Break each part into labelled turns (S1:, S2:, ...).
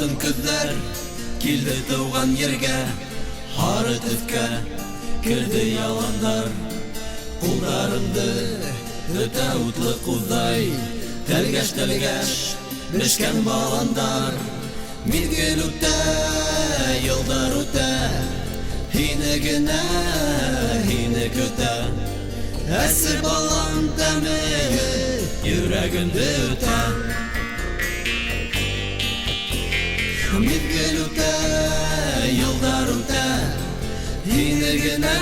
S1: Алтын күзләр килде тауган ергә, хары төскә керде яландар. Кулдарымды өтә утлы куздай, тәлгәш бешкән баландар. Мизгел үтә, елдар үтә, һине генә, һине көтә. Әсе балам тәме йөрәгемде үтә. Мизгел үтә, елдар үтә, һине генә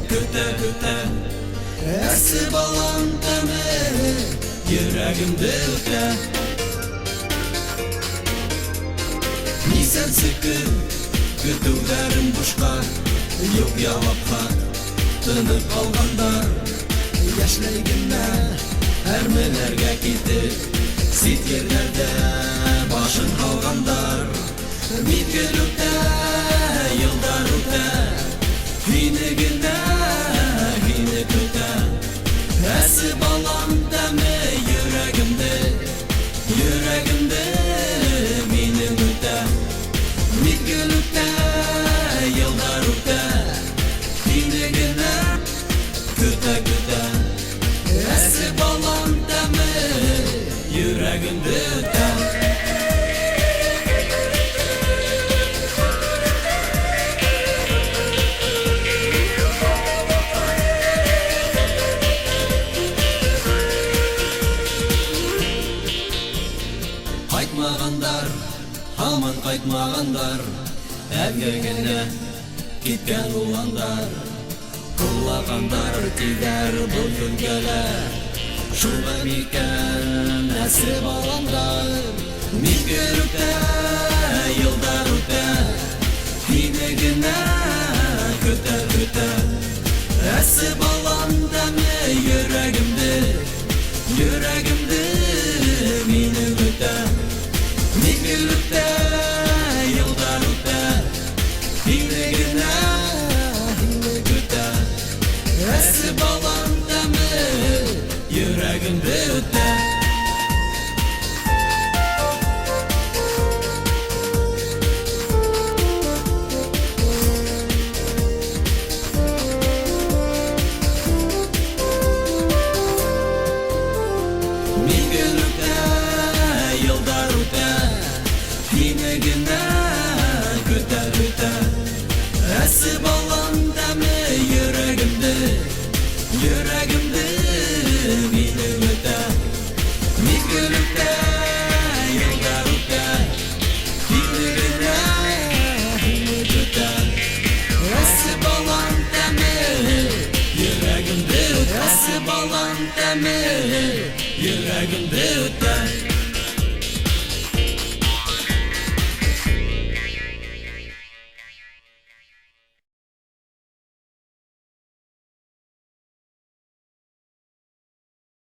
S1: көтә. Әсе балам тәме йөрәгемде үтә. Нисән сыкыр көтүләрем бушка, юк явапка тынып калгандар. Яшьләй генә әрмеләргә китеп, сит ерләрдә башын калгандар. Мизгел үтә, елдар үтә, һине генә, һине көтә. Әсе балам тәме йөрәгемде минем үтә. Мизгел үтә, елдар үтә, һине генә көтә. Әсе балам тәме йөрәгемде үтә. Кайтмагандар, һаман кайтмагандар, әлгә генә киткән уландар. Куллагандар тиҙәр был көнгәләр, шуңа микән әсе баландар. Мизгел үтә, елдар үтә, һине генә көтә. Әсе балам тәме йөрәгемде минем үтә. Мизгел үтә, елдар үтә, һине генә көтә. Әсе балам тәме йөрәгемде үтә. Мизгел үтә, елдар үтә, һине генә көтә. Әсе балам тәме йөрәгемде минем үтә. Мизгел үтә, елдар үтә, һине генә көтә. Әсе балам тәме йөрәгемде үтә. Әсе балам тәме йөрәгемде үтә.